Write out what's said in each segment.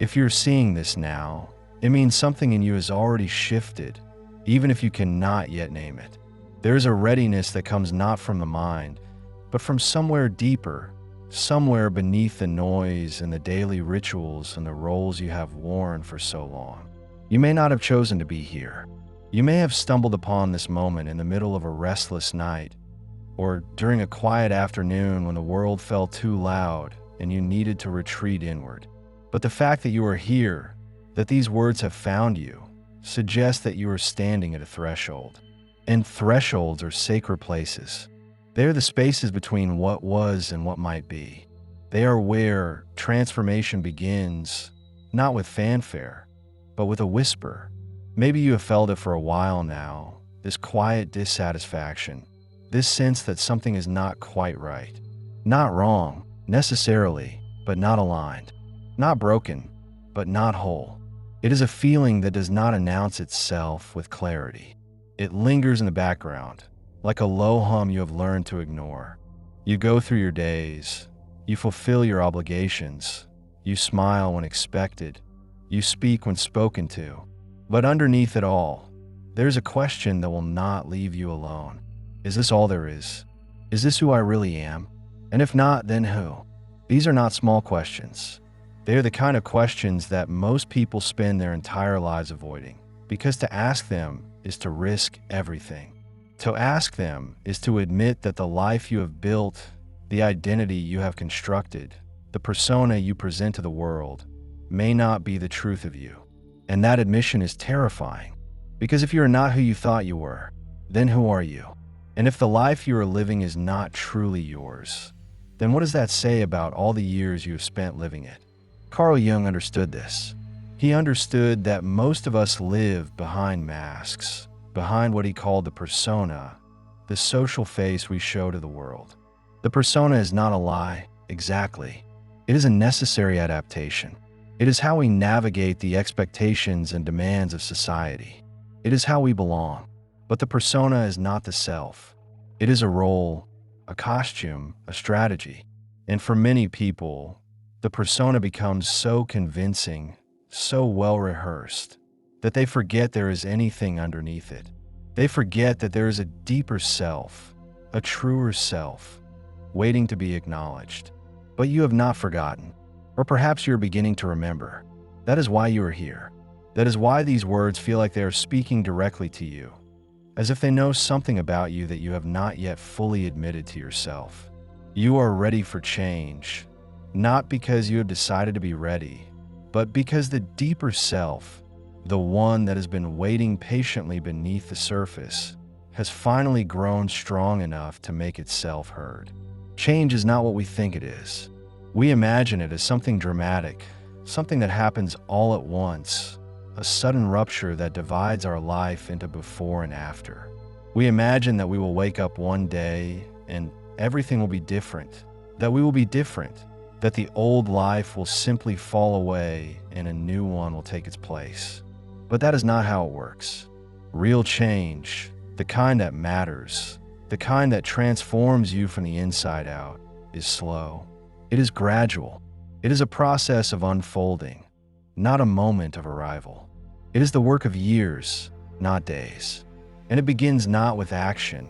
If you're seeing this now, it means something in you has already shifted, even if you cannot yet name it. There is a readiness that comes not from the mind, but from somewhere deeper, somewhere beneath the noise and the daily rituals and the roles you have worn for so long. You may not have chosen to be here. You may have stumbled upon this moment in the middle of a restless night, or during a quiet afternoon when the world felt too loud and you needed to retreat inward. But the fact that you are here, that these words have found you, suggests that you are standing at a threshold. And thresholds are sacred places. They are the spaces between what was and what might be. They are where transformation begins, not with fanfare, but with a whisper. Maybe you have felt it for a while now, this quiet dissatisfaction, this sense that something is not quite right. Not wrong, necessarily, but not aligned. Not broken, but not whole. It is a feeling that does not announce itself with clarity. It lingers in the background, like a low hum you have learned to ignore. You go through your days, you fulfill your obligations, you smile when expected, you speak when spoken to. But underneath it all, there's a question that will not leave you alone. Is this all there is? Is this who I really am? And if not, then who? These are not small questions. They are the kind of questions that most people spend their entire lives avoiding, because to ask them is to risk everything. To ask them is to admit that the life you have built, the identity you have constructed, the persona you present to the world, may not be the truth of you. And that admission is terrifying, because if you are not who you thought you were, then who are you? And if the life you are living is not truly yours, then what does that say about all the years you have spent living it? Carl Jung understood this. He understood that most of us live behind masks, behind what he called the persona, the social face we show to the world. The persona is not a lie, exactly. It is a necessary adaptation. It is how we navigate the expectations and demands of society. It is how we belong. But the persona is not the self. It is a role, a costume, a strategy. And for many people, the persona becomes so convincing, so well-rehearsed, that they forget there is anything underneath it. They forget that there is a deeper self, a truer self, waiting to be acknowledged. But you have not forgotten, or perhaps you are beginning to remember. That is why you are here. That is why these words feel like they are speaking directly to you, as if they know something about you that you have not yet fully admitted to yourself. You are ready for change, not because you have decided to be ready, but because the deeper self, the one that has been waiting patiently beneath the surface, has finally grown strong enough to make itself heard. Change is not what we think it is. We imagine it as something dramatic, something that happens all at once, a sudden rupture that divides our life into before and after. We imagine that we will wake up one day and everything will be different, that we will be different, that the old life will simply fall away and a new one will take its place. But that is not how it works. Real change, the kind that matters, the kind that transforms you from the inside out, is slow. It is gradual. It is a process of unfolding, not a moment of arrival. It is the work of years, not days. And it begins not with action,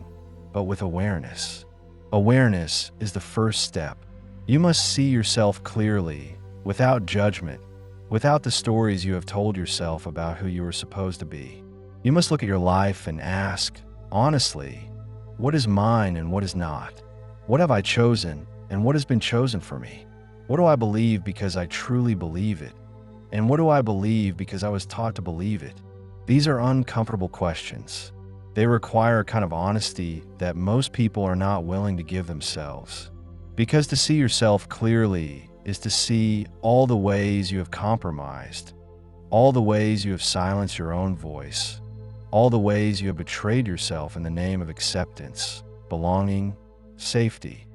but with awareness. Awareness is the first step. You must see yourself clearly, without judgment, without the stories you have told yourself about who you were supposed to be. You must look at your life and ask, honestly, what is mine and what is not? What have I chosen and what has been chosen for me? What do I believe because I truly believe it? And what do I believe because I was taught to believe it? These are uncomfortable questions. They require a kind of honesty that most people are not willing to give themselves. Because to see yourself clearly is to see all the ways you have compromised, all the ways you have silenced your own voice, all the ways you have betrayed yourself in the name of acceptance, belonging, safety.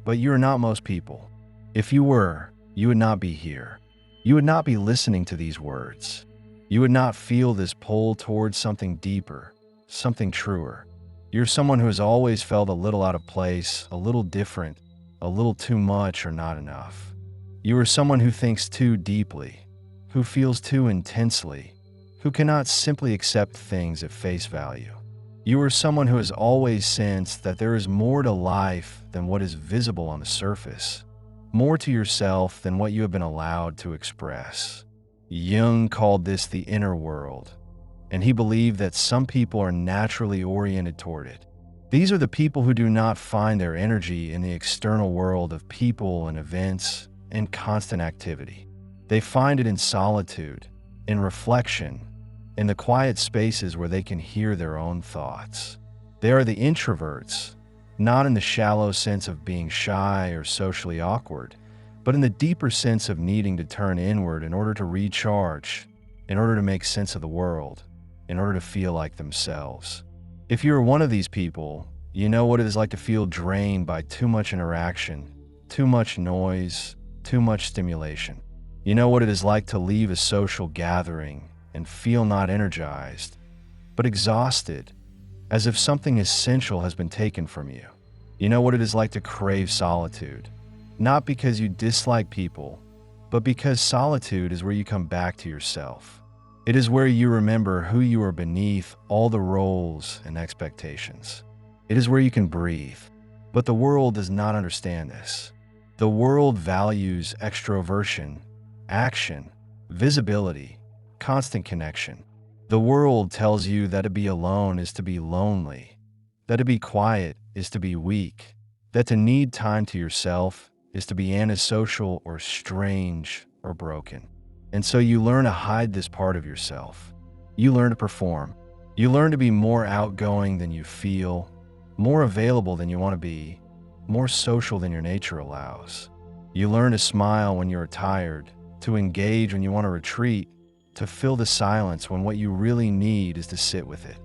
But you are not most people. If you were, you would not be here. You would not be listening to these words. You would not feel this pull towards something deeper, something truer. You're someone who has always felt a little out of place, a little different, a little too much or not enough. You are someone who thinks too deeply, who feels too intensely, who cannot simply accept things at face value. You are someone who has always sensed that there is more to life than what is visible on the surface, more to yourself than what you have been allowed to express. Jung called this the inner world, and he believed that some people are naturally oriented toward it. These are the people who do not find their energy in the external world of people and events and constant activity. They find it in solitude, in reflection, in the quiet spaces where they can hear their own thoughts. They are the introverts, not in the shallow sense of being shy or socially awkward, but in the deeper sense of needing to turn inward in order to recharge, in order to make sense of the world, in order to feel like themselves. If you are one of these people, you know what it is like to feel drained by too much interaction, too much noise, too much stimulation. You know what it is like to leave a social gathering and feel not energized, but exhausted, as if something essential has been taken from you. You know what it is like to crave solitude, not because you dislike people, but because solitude is where you come back to yourself. It is where you remember who you are beneath all the roles and expectations. It is where you can breathe. But the world does not understand this. The world values extroversion, action, visibility, constant connection. The world tells you that to be alone is to be lonely, that to be quiet is to be weak, that to need time to yourself is to be antisocial or strange or broken. And so you learn to hide this part of yourself. You learn to perform. You learn to be more outgoing than you feel, more available than you want to be, more social than your nature allows. You learn to smile when you're tired, to engage when you want to retreat, to fill the silence when what you really need is to sit with it.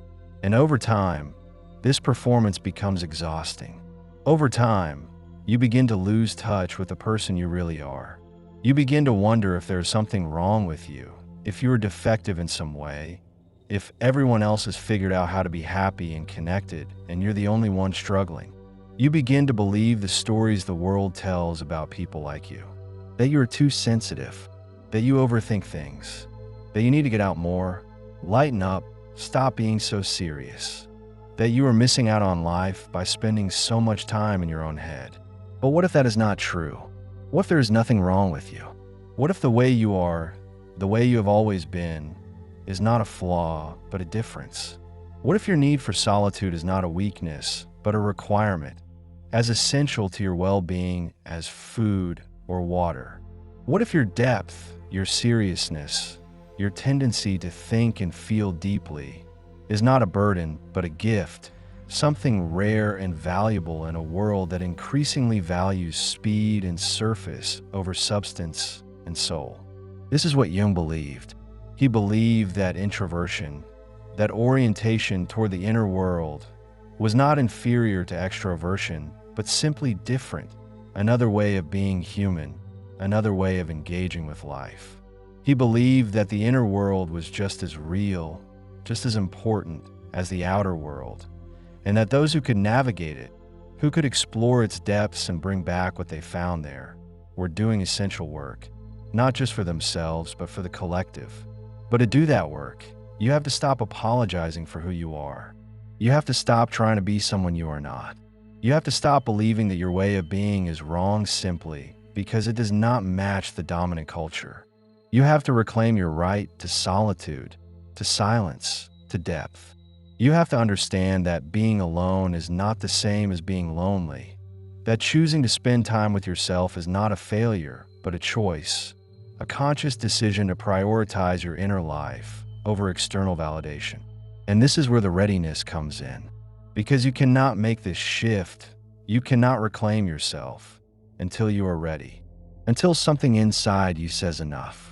And over time, this performance becomes exhausting. Over time, you begin to lose touch with the person you really are. You begin to wonder if there's something wrong with you, if you're defective in some way, if everyone else has figured out how to be happy and connected and you're the only one struggling. You begin to believe the stories the world tells about people like you, that you're too sensitive, that you overthink things, that you need to get out more, lighten up, stop being so serious, that you are missing out on life by spending so much time in your own head. But what if that is not true? What if there is nothing wrong with you? What if the way you are, the way you have always been, is not a flaw, but a difference? What if your need for solitude is not a weakness, but a requirement, as essential to your well-being as food or water? What if your depth, your seriousness, your tendency to think and feel deeply is not a burden, but a gift, something rare and valuable in a world that increasingly values speed and surface over substance and soul? This is what Jung believed. He believed that introversion, that orientation toward the inner world, was not inferior to extroversion, but simply different, another way of being human, another way of engaging with life. He believed that the inner world was just as real, just as important as the outer world, and that those who could navigate it, who could explore its depths and bring back what they found there, were doing essential work, not just for themselves, but for the collective. But to do that work, you have to stop apologizing for who you are. You have to stop trying to be someone you are not. You have to stop believing that your way of being is wrong simply because it does not match the dominant culture. You have to reclaim your right to solitude, to silence, to depth. You have to understand that being alone is not the same as being lonely, that choosing to spend time with yourself is not a failure, but a choice, a conscious decision to prioritize your inner life over external validation. And this is where the readiness comes in, because you cannot make this shift, you cannot reclaim yourself until you are ready, until something inside you says enough.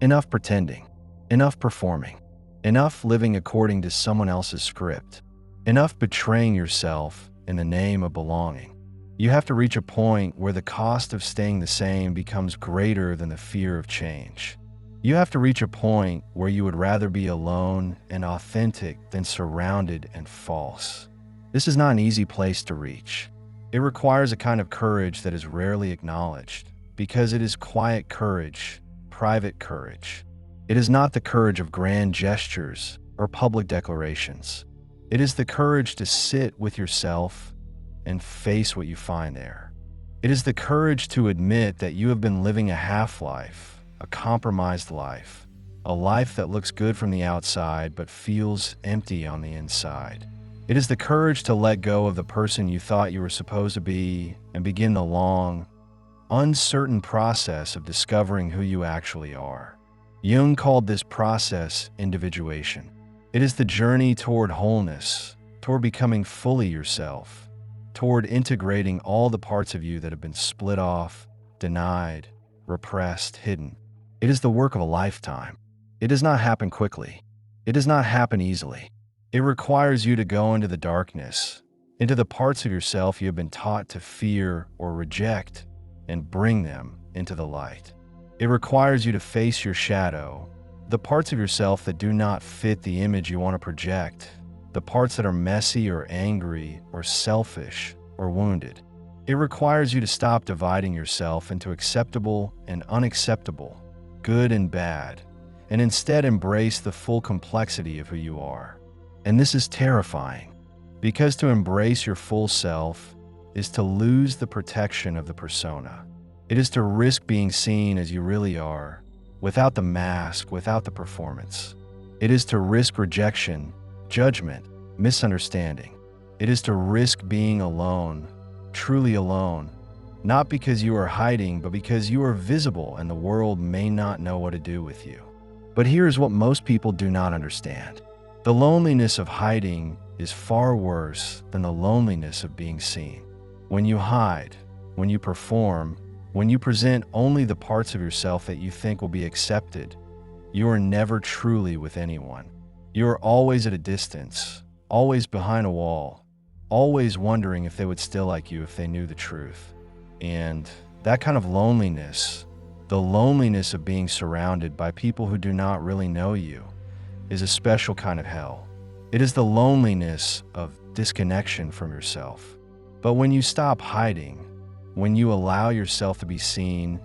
Enough pretending, enough performing, enough living according to someone else's script, enough betraying yourself in the name of belonging. You have to reach a point where the cost of staying the same becomes greater than the fear of change. You have to reach a point where you would rather be alone and authentic than surrounded and false. This is not an easy place to reach. It requires a kind of courage that is rarely acknowledged, because it is quiet courage, private courage, It is not the courage of grand gestures or public declarations. It is the courage to sit with yourself and face what you find there. It is the courage to admit that you have been living a half-life, a compromised life, a life that looks good from the outside but feels empty on the inside. It is the courage to let go of the person you thought you were supposed to be and begin the long, uncertain process of discovering who you actually are. Jung called this process individuation. It is the journey toward wholeness, toward becoming fully yourself, toward integrating all the parts of you that have been split off, denied, repressed, hidden. It is the work of a lifetime. It does not happen quickly. It does not happen easily. It requires you to go into the darkness, into the parts of yourself you have been taught to fear or reject, and bring them into the light. It requires you to face your shadow, the parts of yourself that do not fit the image you want to project, the parts that are messy or angry or selfish or wounded. It requires you to stop dividing yourself into acceptable and unacceptable, good and bad, and instead embrace the full complexity of who you are. And this is terrifying, because to embrace your full self is to lose the protection of the persona. It is to risk being seen as you really are, without the mask, without the performance. It is to risk rejection, judgment, misunderstanding. It is to risk being alone, truly alone, not because you are hiding, but because you are visible and the world may not know what to do with you. But here's what most people do not understand. The loneliness of hiding is far worse than the loneliness of being seen. When you hide, when you perform, when you present only the parts of yourself that you think will be accepted, you are never truly with anyone. You are always at a distance, always behind a wall, always wondering if they would still like you if they knew the truth. And that kind of loneliness, the loneliness of being surrounded by people who do not really know you, is a special kind of hell. It is the loneliness of disconnection from yourself. But when you stop hiding, when you allow yourself to be seen,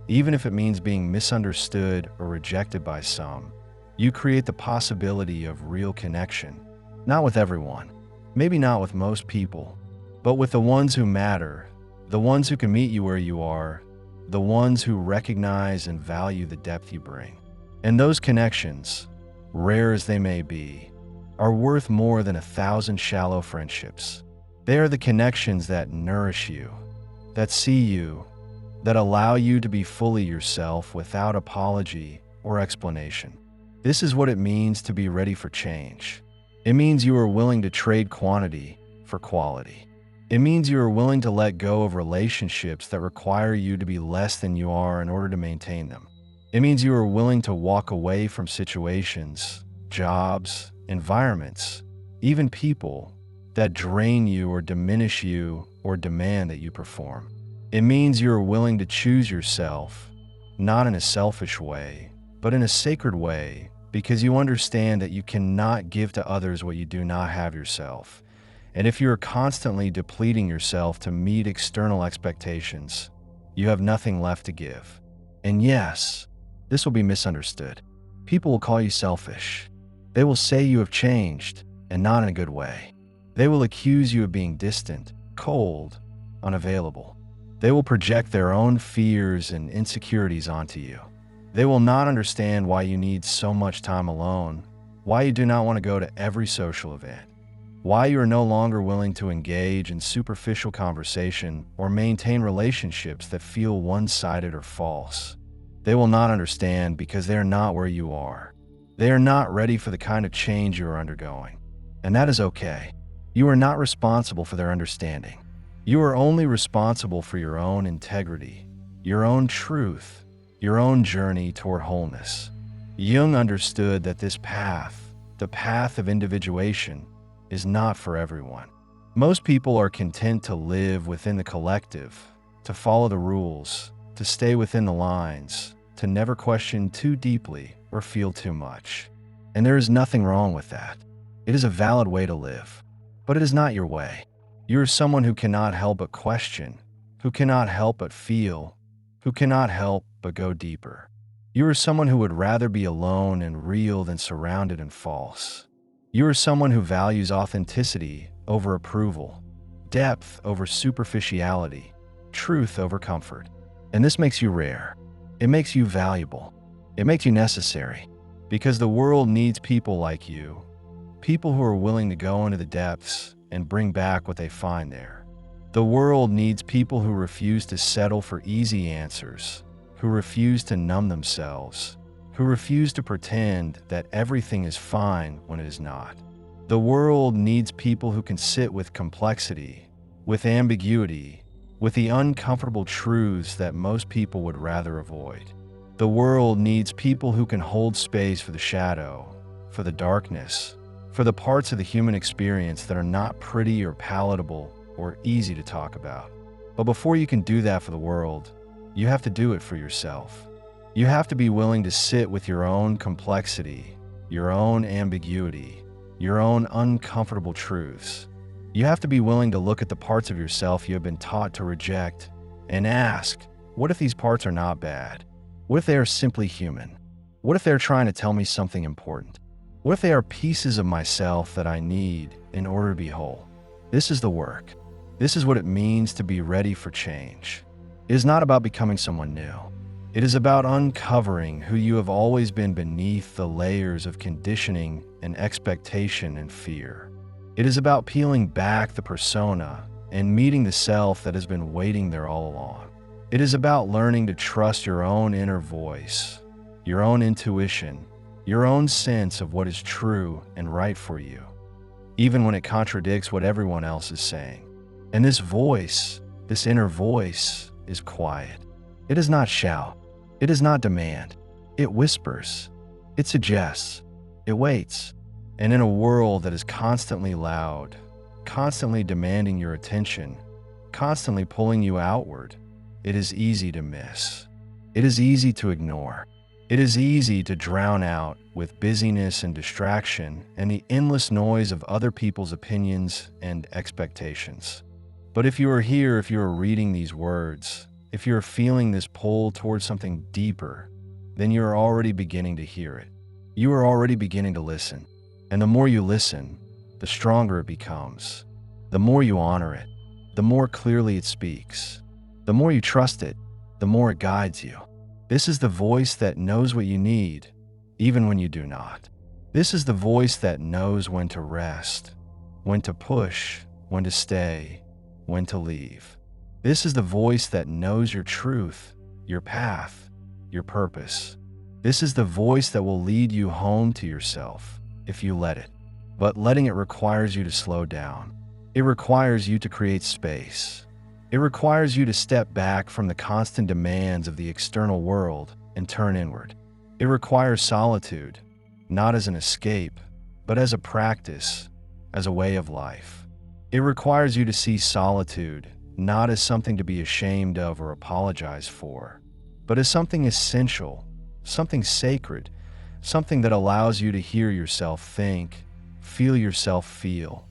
even if it means being misunderstood or rejected by some, you create the possibility of real connection. Not with everyone, maybe not with most people, but with the ones who matter, the ones who can meet you where you are, the ones who recognize and value the depth you bring. And those connections, rare as they may be, are worth more than 1,000 shallow friendships. They are the connections that nourish you, that see you, that allow you to be fully yourself without apology or explanation. This is what it means to be ready for change. It means you are willing to trade quantity for quality. It means you are willing to let go of relationships that require you to be less than you are in order to maintain them. It means you are willing to walk away from situations, jobs, environments, even people that drain you or diminish you or demand that you perform. It means you are willing to choose yourself, not in a selfish way, but in a sacred way, because you understand that you cannot give to others what you do not have yourself. And if you are constantly depleting yourself to meet external expectations, you have nothing left to give. And yes, this will be misunderstood. People will call you selfish. They will say you have changed, and not in a good way. They will accuse you of being distant, cold, unavailable. They will project their own fears and insecurities onto you. They will not understand why you need so much time alone, why you do not want to go to every social event, why you are no longer willing to engage in superficial conversation or maintain relationships that feel one-sided or false. They will not understand because they are not where you are. They are not ready for the kind of change you are undergoing. And that is okay. You are not responsible for their understanding. You are only responsible for your own integrity, your own truth, your own journey toward wholeness. Jung understood that this path, the path of individuation, is not for everyone. Most people are content to live within the collective, to follow the rules, to stay within the lines, to never question too deeply or feel too much. And there is nothing wrong with that. It is a valid way to live, but it is not your way. You are someone who cannot help but question, who cannot help but feel, who cannot help but go deeper. You are someone who would rather be alone and real than surrounded and false. You are someone who values authenticity over approval, depth over superficiality, truth over comfort. And this makes you rare. It makes you valuable. It makes you necessary. Because the world needs people like you. People who are willing to go into the depths and bring back what they find there. The world needs people who refuse to settle for easy answers, who refuse to numb themselves, who refuse to pretend that everything is fine when it is not. The world needs people who can sit with complexity, with ambiguity, with the uncomfortable truths that most people would rather avoid. The world needs people who can hold space for the shadow, for the darkness, for the parts of the human experience that are not pretty or palatable or easy to talk about. But before you can do that for the world, you have to do it for yourself. You have to be willing to sit with your own complexity, your own ambiguity, your own uncomfortable truths. You have to be willing to look at the parts of yourself you have been taught to reject and ask, what if these parts are not bad? What if they are simply human? What if they're trying to tell me something important? What if they are pieces of myself that I need in order to be whole? This is the work. This is what it means to be ready for change. It is not about becoming someone new. It is about uncovering who you have always been beneath the layers of conditioning and expectation and fear. It is about peeling back the persona and meeting the self that has been waiting there all along. It is about learning to trust your own inner voice, your own intuition, your own sense of what is true and right for you, even when it contradicts what everyone else is saying. And this voice, this inner voice, is quiet. It does not shout. It does not demand. It whispers. It suggests. It waits. And in a world that is constantly loud, constantly demanding your attention, constantly pulling you outward, it is easy to miss. It is easy to ignore. It is easy to drown out with busyness and distraction and the endless noise of other people's opinions and expectations. But if you are here, if you are reading these words, if you are feeling this pull towards something deeper, then you are already beginning to hear it. You are already beginning to listen. And the more you listen, the stronger it becomes. The more you honor it, the more clearly it speaks. The more you trust it, the more it guides you. This is the voice that knows what you need, even when you do not. This is the voice that knows when to rest, when to push, when to stay, when to leave. This is the voice that knows your truth, your path, your purpose. This is the voice that will lead you home to yourself if you let it. But letting it requires you to slow down. It requires you to create space. It requires you to step back from the constant demands of the external world and turn inward. It requires solitude, not as an escape, but as a practice, as a way of life. It requires you to see solitude not as something to be ashamed of or apologize for, but as something essential, something sacred, something that allows you to hear yourself think, feel yourself feel,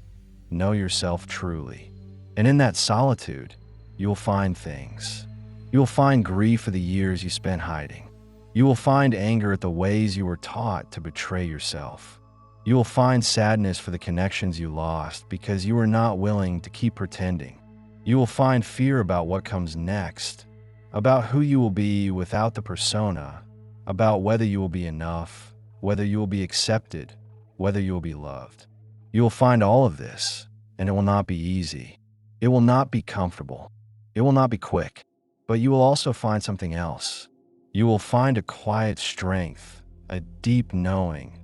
know yourself truly. And in that solitude, you'll find things. You'll find grief for the years you spent hiding. You will find anger at the ways you were taught to betray yourself. You will find sadness for the connections you lost because you were not willing to keep pretending. You will find fear about what comes next, about who you will be without the persona, about whether you will be enough, whether you will be accepted, whether you will be loved. You will find all of this, and it will not be easy. It will not be comfortable. It will not be quick, but you will also find something else. You will find a quiet strength, a deep knowing,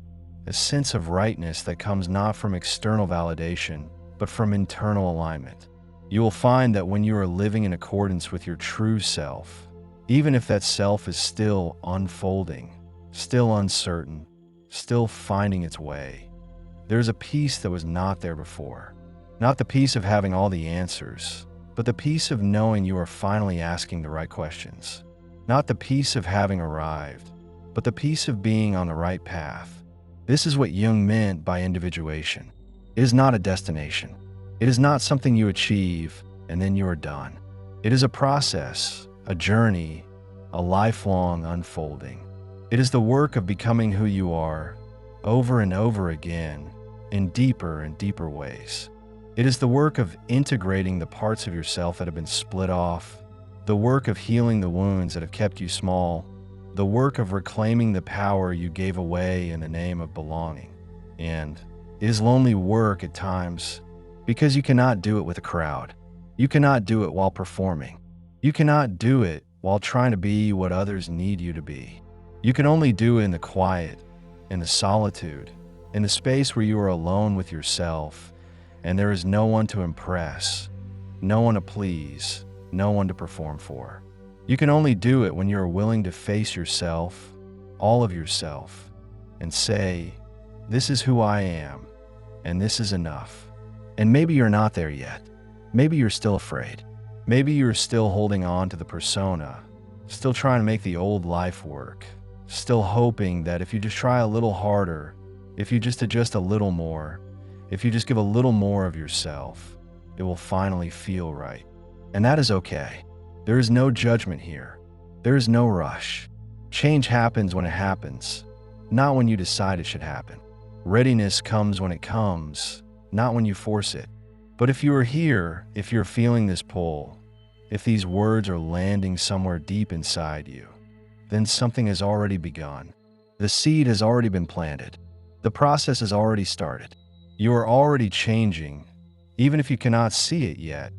a sense of rightness that comes not from external validation, but from internal alignment. You will find that when you are living in accordance with your true self, even if that self is still unfolding, still uncertain, still finding its way, there's a peace that was not there before. Not the peace of having all the answers, but the peace of knowing you are finally asking the right questions. Not the peace of having arrived, but the peace of being on the right path. This is what Jung meant by individuation. It is not a destination. It is not something you achieve and then you are done. It is a process, a journey, a lifelong unfolding. It is the work of becoming who you are over and over again in deeper and deeper ways. It is the work of integrating the parts of yourself that have been split off, the work of healing the wounds that have kept you small, the work of reclaiming the power you gave away in the name of belonging. And it is lonely work at times because you cannot do it with a crowd. You cannot do it while performing. You cannot do it while trying to be what others need you to be. You can only do it in the quiet, in the solitude, in the space where you are alone with yourself and there is no one to impress, no one to please, no one to perform for. You can only do it when you are willing to face yourself, all of yourself, and say, "This is who I am, and this is enough." And maybe you're not there yet. Maybe you're still afraid. Maybe you're still holding on to the persona, still trying to make the old life work, still hoping that if you just try a little harder, if you just adjust a little more, if you just give a little more of yourself, it will finally feel right. And that is okay. There is no judgment here. There is no rush. Change happens when it happens, not when you decide it should happen. Readiness comes when it comes, not when you force it. But if you are here, if you're feeling this pull, if these words are landing somewhere deep inside you, then something has already begun. The seed has already been planted. The process has already started. You are already changing, even if you cannot see it yet,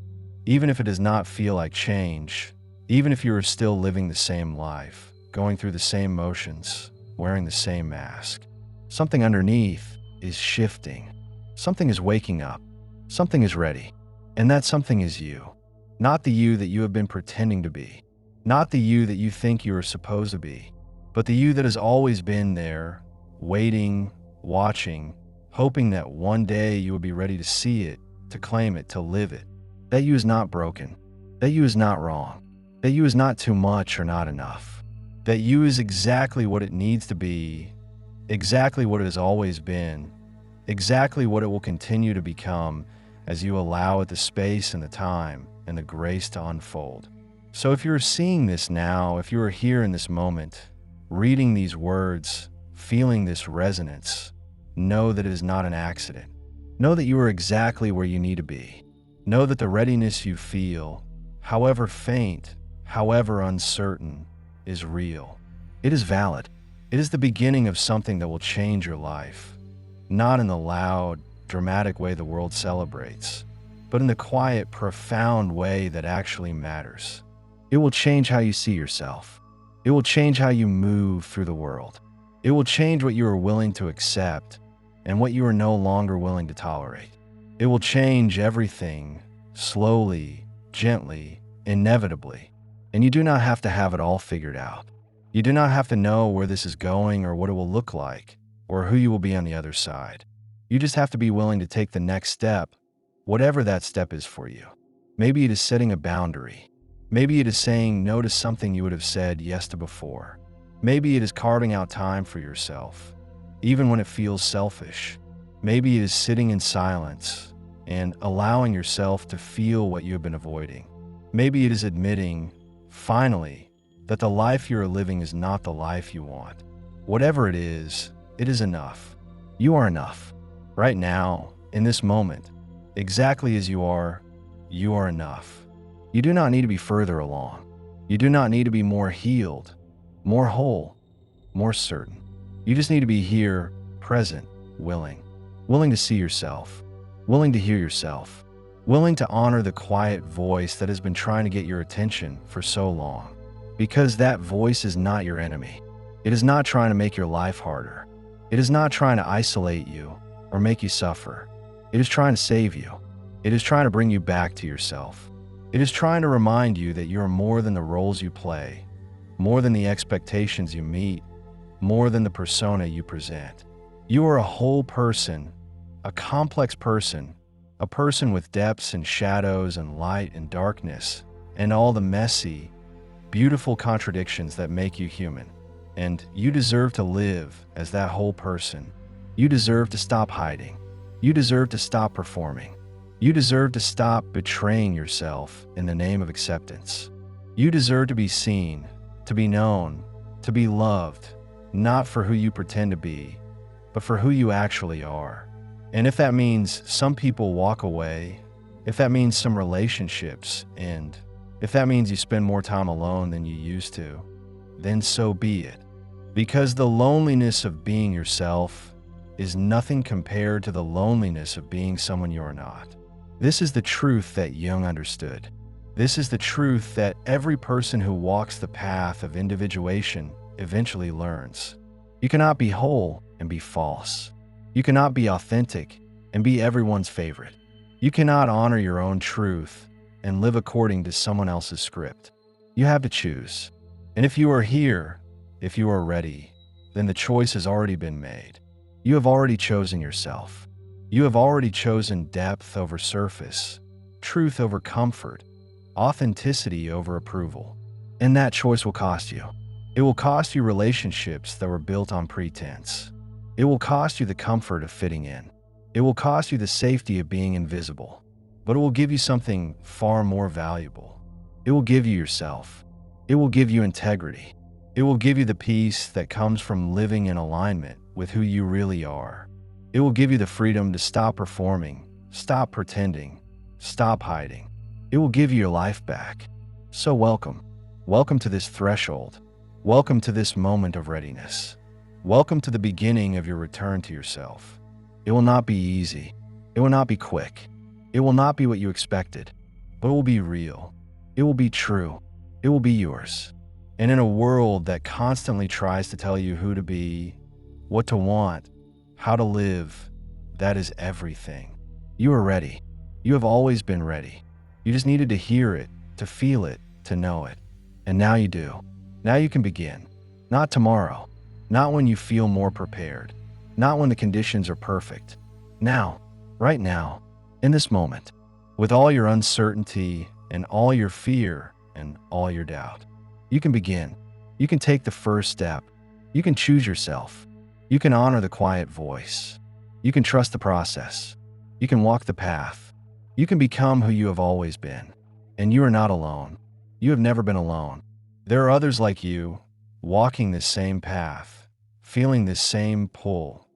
even if it does not feel like change, even if you are still living the same life, going through the same motions, wearing the same mask. Something underneath is shifting. Something is waking up. Something is ready. And that something is you. Not the you that you have been pretending to be. Not the you that you think you are supposed to be. But the you that has always been there, waiting, watching, hoping that one day you will be ready to see it, to claim it, to live it. That you is not broken. That you is not wrong. That you is not too much or not enough. That you is exactly what it needs to be, exactly what it has always been, exactly what it will continue to become as you allow it the space and the time and the grace to unfold. So if you're seeing this now, if you are here in this moment, reading these words, feeling this resonance, know that it is not an accident. Know that you are exactly where you need to be. Know that the readiness you feel, however faint, however uncertain, is real. It is valid. It is the beginning of something that will change your life, not in the loud, dramatic way the world celebrates, but in the quiet, profound way that actually matters. It will change how you see yourself. It will change how you move through the world. It will change what you are willing to accept and what you are no longer willing to tolerate. It will change everything, slowly, gently, inevitably. And you do not have to have it all figured out. You do not have to know where this is going or what it will look like or who you will be on the other side. You just have to be willing to take the next step, whatever that step is for you. Maybe it is setting a boundary. Maybe it is saying no to something you would have said yes to before. Maybe it is carving out time for yourself, even when it feels selfish. Maybe it is sitting in silence and allowing yourself to feel what you have been avoiding. Maybe it is admitting, finally, that the life you are living is not the life you want. Whatever it is enough. You are enough. Right now, in this moment, exactly as you are enough. You do not need to be further along. You do not need to be more healed, more whole, more certain. You just need to be here, present, willing to see yourself, willing to hear yourself, willing to honor the quiet voice that has been trying to get your attention for so long. Because that voice is not your enemy. It is not trying to make your life harder. It is not trying to isolate you or make you suffer. It is trying to save you. It is trying to bring you back to yourself. It is trying to remind you that you are more than the roles you play, more than the expectations you meet, more than the persona you present. You are a whole person, a complex person, a person with depths and shadows and light and darkness, and all the messy, beautiful contradictions that make you human. And you deserve to live as that whole person. You deserve to stop hiding. You deserve to stop performing. You deserve to stop betraying yourself in the name of acceptance. You deserve to be seen, to be known, to be loved, not for who you pretend to be, but for who you actually are. And if that means some people walk away, if that means some relationships end, if that means you spend more time alone than you used to, then so be it. Because the loneliness of being yourself is nothing compared to the loneliness of being someone you're not. This is the truth that Jung understood. This is the truth that every person who walks the path of individuation eventually learns. You cannot be whole and be false. You cannot be authentic and be everyone's favorite. You cannot honor your own truth and live according to someone else's script. You have to choose. And if you are here, if you are ready, then the choice has already been made. You have already chosen yourself. You have already chosen depth over surface, truth over comfort, authenticity over approval. And that choice will cost you. It will cost you relationships that were built on pretense. It will cost you the comfort of fitting in. It will cost you the safety of being invisible. But it will give you something far more valuable. It will give you yourself. It will give you integrity. It will give you the peace that comes from living in alignment with who you really are. It will give you the freedom to stop performing, stop pretending, stop hiding. It will give you your life back. So welcome. Welcome to this threshold. Welcome to this moment of readiness. Welcome to the beginning of your return to yourself. It will not be easy. It will not be quick. It will not be what you expected, but it will be real. It will be true. It will be yours. And in a world that constantly tries to tell you who to be, what to want, how to live, that is everything. You are ready. You have always been ready. You just needed to hear it, to feel it, to know it. And now you do. Now you can begin. Not tomorrow. Not when you feel more prepared. Not when the conditions are perfect. Now. Right now. In this moment. With all your uncertainty and all your fear and all your doubt. You can begin. You can take the first step. You can choose yourself. You can honor the quiet voice. You can trust the process. You can walk the path. You can become who you have always been. And you are not alone. You have never been alone. There are others like you, walking this same path, feeling this same pull,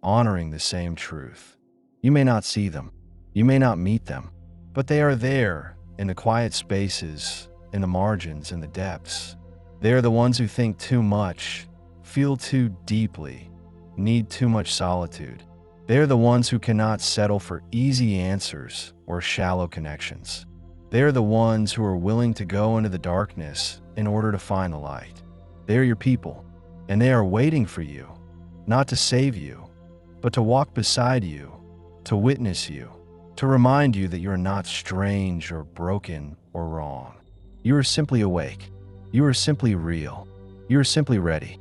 honoring the same truth. You may not see them. You may not meet them. But they are there, in the quiet spaces, in the margins, in the depths. They are the ones who think too much, feel too deeply, need too much solitude. They are the ones who cannot settle for easy answers or shallow connections. They are the ones who are willing to go into the darkness in order to find the light. They are your people, and they are waiting for you, not to save you, but to walk beside you, to witness you, to remind you that you are not strange or broken or wrong. You are simply awake. You are simply real. You are simply ready.